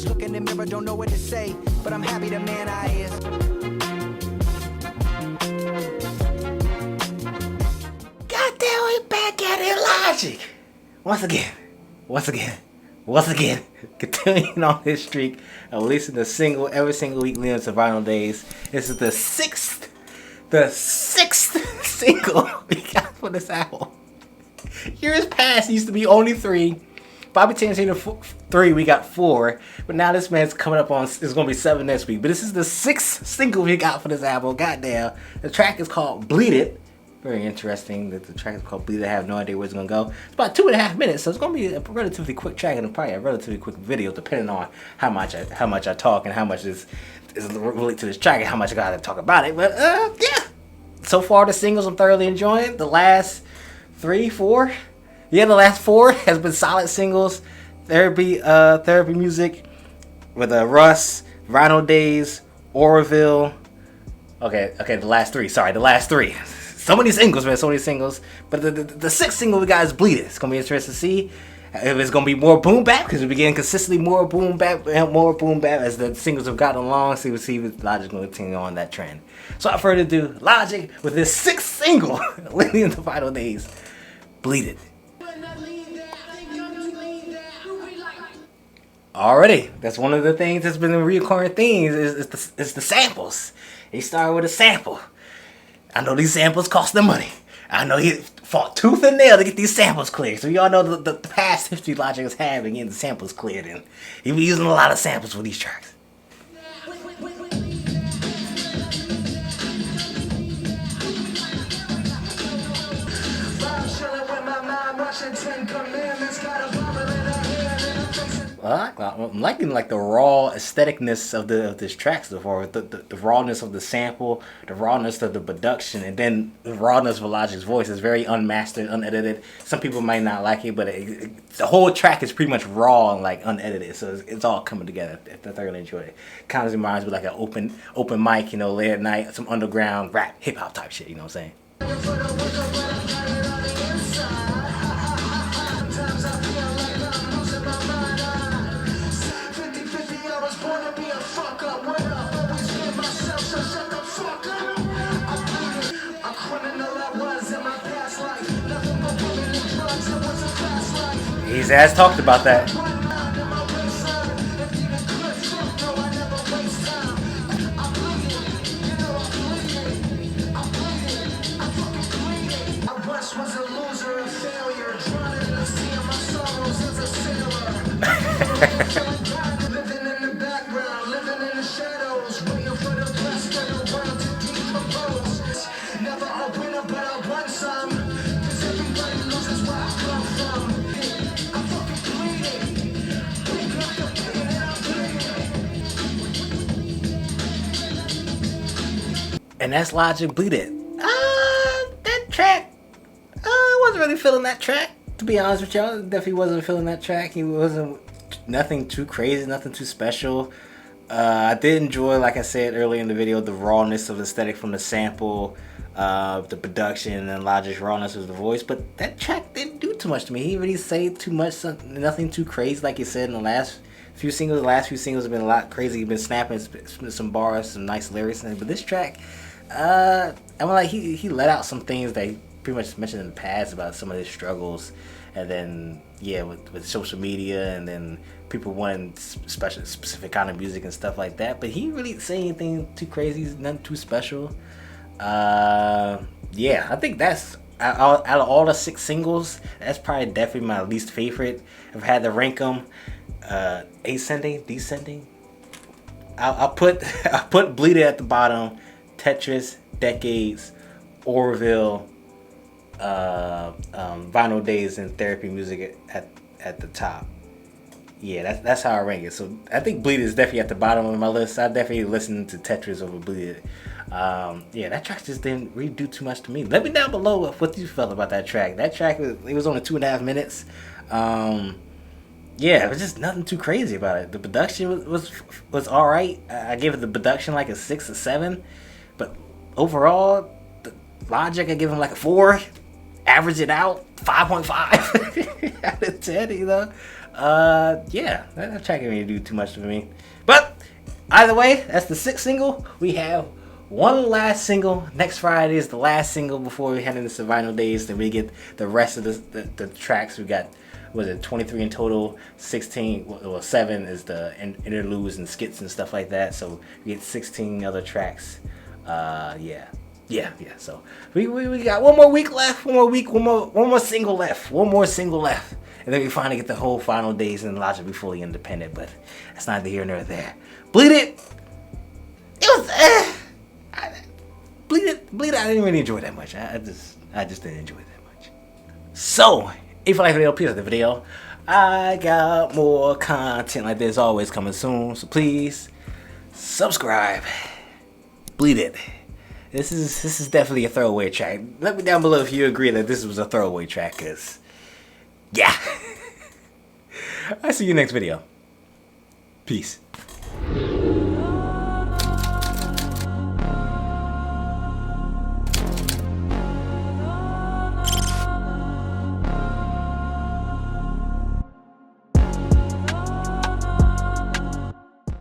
Look in the mirror, don't know what to say, but I'm happy the man I is. Goddamn, we back at it, Logic. Once again, continuing on this streak of releasing a single every single week leading to Vinyl Days. This is the sixth single we got for this album. Years past, it used to be only 3. Bobby changed to 3, we got 4. But now this man's coming up on, it's going to be 7 next week. But this is the 6th single we got for this album. Goddamn. The track is called Bleed It. Very interesting that the track is called Bleed It. I have no idea where it's going to go. It's about 2.5 minutes, so it's going to be a relatively quick track and probably a relatively quick video, depending on how much I talk and how much is related to this track and how much I got to talk about it. But yeah. So far, the singles I'm thoroughly enjoying. The last 3, 4... Yeah, the last 4 has been solid singles. Therapy Music with Russ, Vinyl Days, Oroville. Okay, the last 3. Sorry, the last 3. So many singles, man, so many singles. But the 6th single we got is Bleed It. It's going to be interesting to see if it's going to be more boom-bap, because we're getting consistently more boom-bap as the singles have gotten along. So we'll see if Logic's going to continue on that trend. So without further ado, Logic with his 6th single, leading into Vinyl Days, Bleed It. Already, that's one of the things that's been a recurring theme is the samples. He started with a sample. I know these samples cost them money. I know he fought tooth and nail to get these samples cleared. So y'all know the past history Logic has had in getting the samples cleared, and he was using a lot of samples for these tracks. I'm liking like the raw aestheticness of this track so far. The rawness of the sample, the rawness of the production, and then the rawness of Logic's voice is very unmastered, unedited. Some people might not like it, but the whole track is pretty much raw and like unedited. So it's all coming together. I thoroughly enjoy it. Kind of reminds me like an open mic, late at night, some underground rap, hip hop type shit. You know what I'm saying? He's has talked about that. And that's Logic Bleed It. That track, I wasn't really feeling that track, to be honest with y'all. Definitely wasn't feeling that track. He wasn't, nothing too crazy, nothing too special. I did enjoy, like I said earlier in the video, the rawness of the aesthetic from the sample, the production, and Logic's rawness of the voice. But that track didn't do too much to me. He didn't really say too much, nothing too crazy, like you said in the last few singles. The last few singles have been a lot crazy. He's been snapping some bars, some nice lyrics in it. But this track, I mean, like he let out some things that he pretty much mentioned in the past about some of his struggles, and then with social media, and then people wanting specific kind of music and stuff like that. But he didn't really say anything too crazy, nothing too special. I think that's out of all the 6 singles, that's probably definitely my least favorite. If I had to rank them, ascending, descending, I'll put Bleed It at the bottom. Tetris, Decades, Orville, Vinyl Days, and Therapy Music at the top. Yeah, that's how I rank it. So I think Bleed It is definitely at the bottom of my list. I definitely listen to Tetris over Bleed It. That track just didn't really do too much to me. Let me down below what you felt about that track. That track was only 2.5 minutes. It was just nothing too crazy about it. The production was all right. I gave it the production like a 6 or 7. But overall, the Logic, I give him like a 4. Average it out, 5.5 out of 10, Yeah, that track didn't really do too much for me. But either way, that's the 6th single. We have one last single. Next Friday is the last single before we head into Survival Days. Then we get the rest of the tracks. We got, was it 23 in total? 16, well 7 is the interludes and skits and stuff like that. So we get 16 other tracks. Yeah. So we got one more week left. One more single left. One more single left. And then we finally get the whole Final Days and Logic be fully independent. But that's neither here nor there. Bleed It. It was. Bleed It. I didn't really enjoy that much. I just didn't enjoy it that much. So if you like the video, please like the video. I got more content like this always coming soon. So please subscribe. Bleed It. This is definitely a throwaway track. Let me down below if you agree that this was a throwaway track, cause yeah. I'll see you next video. Peace.